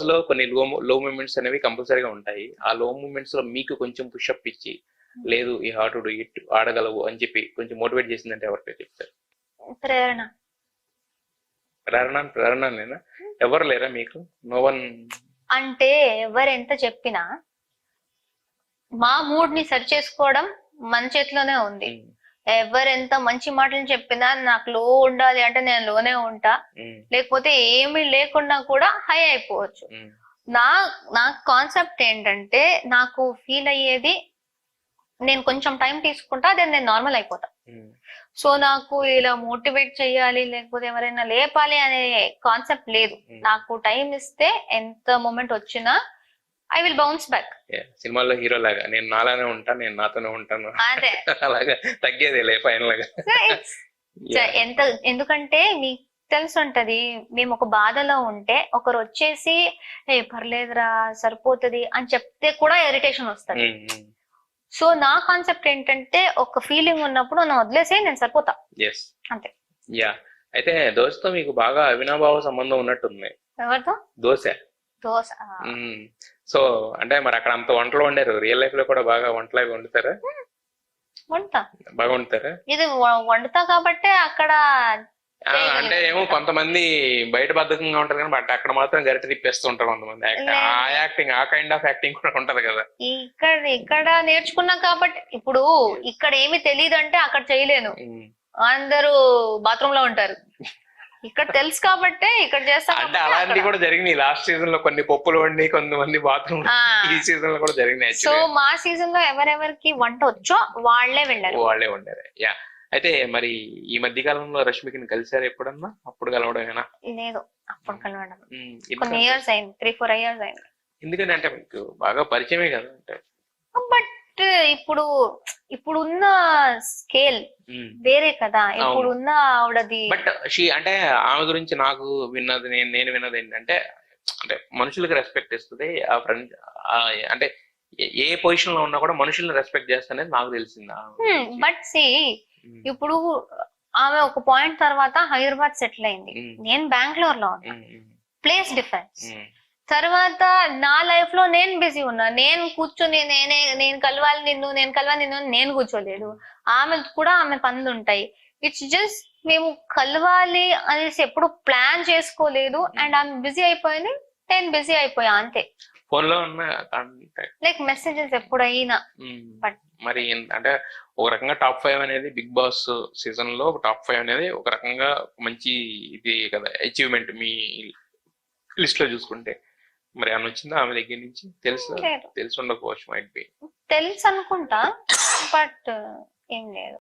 లో కొన్ని లో మూమెంట్స్ అనేవి కంపల్సరీగా ఉంటాయి. ఆ లో మూమెంట్స్ లో మీకు కొంచెం పుషప్ ఇచ్చి లేదు ఈ హార్ట్ డు ఇట్ ఆడగలవు అని చెప్పి కొంచెం మోటివేట్ చేసిందంటే ఎవరికైతే చెప్తారు? ప్రేరణ. ప్రేరణనేనా? ఎవరు లేరా మీకు? నో వన్ అంటే ఎవరు ఎంత చెప్పినా మా మూడ్ ని సరి చేసుకోవడం మన చేతిలోనే ఉంది. ఎవరెంత మంచి మాటలు చెప్పినా నాకు లో ఉండాలి అంటే నేను లోనే ఉంటా, లేకపోతే ఏమీ లేకుండా కూడా హై అయిపోవచ్చు. నా కాన్సెప్ట్ ఏంటంటే నాకు ఫీల్ అయ్యేది నేను కొంచెం టైం తీసుకుంటా, అదే నేను నార్మల్ అయిపోతా. సో నాకు ఇలా మోటివేట్ చేయాలి లేకపోతే ఎవరైనా లేపాలి అనే కాన్సెప్ట్ లేదు. నాకు టైం ఇస్తే ఎంత మూమెంట్ వచ్చినా ఐ విల్ బౌన్స్ బ్యాక్. సినిమాలో హీరో లాగా నేను నాలానే ఉంటాను, నేను నాతోనే ఉంటాను, అదే అలాగా తగ్గేది లే ఫైనల్ గా. ఎంత ఎందుకంటే మీకు తెలిసి ఉంటది, మేము ఒక బాధలో ఉంటే ఒకరు వచ్చేసి ఏ పర్లేదురా సరిపోతుంది అని చెప్తే కూడా ఇరిటేషన్ వస్తుంది. సో నా కాన్సెప్ట్ ఏంటంటే ఒక ఫీలింగ్ ఉన్నప్పుడు నన్ను వదిలేసే నేను సరిపోతా అంతే. యా అయితే దోశతో మీకు బాగా అవినాభావ సంబంధం ఉన్నట్టుంది. ఎవరితో? దోశ. సో అంటే మరి అక్కడ అంత వంటలు వండారు, రియల్ లైఫ్ లో కూడా బాగా వంటలు అవి వండుతారా? వండుతా, బాగా వండుతారా? ఇది వండుతా కాబట్టి అక్కడ అంటే ఏమో కొంతమంది బయట బద్ధకంగా ఉంటారు కానీ బట్ అక్కడ మాత్రం గరిట తిప్పేస్తూ ఉంటారు కొంతమంది. ఆ యాక్టింగ్, ఆ కైండ్ ఆఫ్ యాక్టింగ్ కూడా ఉంటది కదా. ఇక్కడ నేర్చుకున్నా కాబట్టి ఇప్పుడు ఇక్కడ ఏమి తెలియదు అంటే అక్కడ చేయలేను. అందరూ బాత్రూమ్ లో ఉంటారు, ఇక్కడ తెలుసు కాబట్టి ఇక్కడ చేస్తా. అంటే అలాంటివి కూడా జరిగినాయి లాస్ట్ సీజన్ లో, కొన్ని పప్పులు వండి కొంతమంది బాత్రూమ్, ఈ సీజన్ లో కూడా జరిగినాయి. సో మా సీజన్ లో ఎవరెవరికి వంట వచ్చో వాళ్ళే వండారు. యా అయితే మరి ఈ మధ్య కాలంలో రష్మికని కలిసారు ఎప్పుడన్నా? అప్పుడు కలవడమేనా? లేదు, అప్పుడు కలవడం కొన్ని ఇయర్స్ అయింది, 3-4 ఇయర్స్ అయింది. ఎందుకని అంటే మీకు బాగా పరిచయమే కదా అంటే. బట్ ఇప్పుడున్న స్కేల్ వేరే కదా, ఇప్పుడున్న ఆవిడది. బట్ అంటే ఆమె గురించి నాకు విన్నది, నేను విన్నది ఏంటంటే అంటే మనుషులకు రెస్పెక్ట్ ఇస్తుంది ఆ ఫ్రెండ్, అంటే ఏ పొజిషన్ లో ఉన్నా కూడా మనుషుల్ని రెస్పెక్ట్ చేస్తానేది నాకు తెలిసింది. బట్ సి ఇప్పుడు ఆమె ఒక పాయింట్ తర్వాత హైదరాబాద్ సెటిల్ అయింది, నేను బెంగళూరు లో ఉన్నా, ప్లేస్ డిఫరెన్స్. తర్వాత నా లైఫ్ లో నేను బిజీ ఉన్నా, నేను కూర్చొని నేను కలవాలి నిన్ను నేను కూర్చోలేదు. ఆమె కూడా ఆమె పనులు ఉంటాయి. ఇట్స్ జస్ట్ మేము కలవాలి అనేసి ఎప్పుడు ప్లాన్ చేసుకోలేదు. అండ్ ఆమె బిజీ అయిపోయింది, నేను బిజీ అయిపోయా అంతే. ఫోన్ లో ఉన్న లైక్ మెసేజెస్ ఎప్పుడైనా. బట్ మరి అంటే ఒక రకంగా టాప్ 5 అనేది బిగ్ బాస్ సీజన్ లో టాప్ 5 అనేది ఒక రకంగా మంచి ఇది కదా, అచీవ్మెంట్ మీ లిస్ట్ లో చూసుకుంటే. మరి ఆమె వచ్చిందా ఆమె దగ్గర నుంచి? తెలిసి ఉండకపోవచ్చు, మైట్ బి తెలుసు అనుకుంటా, బట్ ఏం లేదు.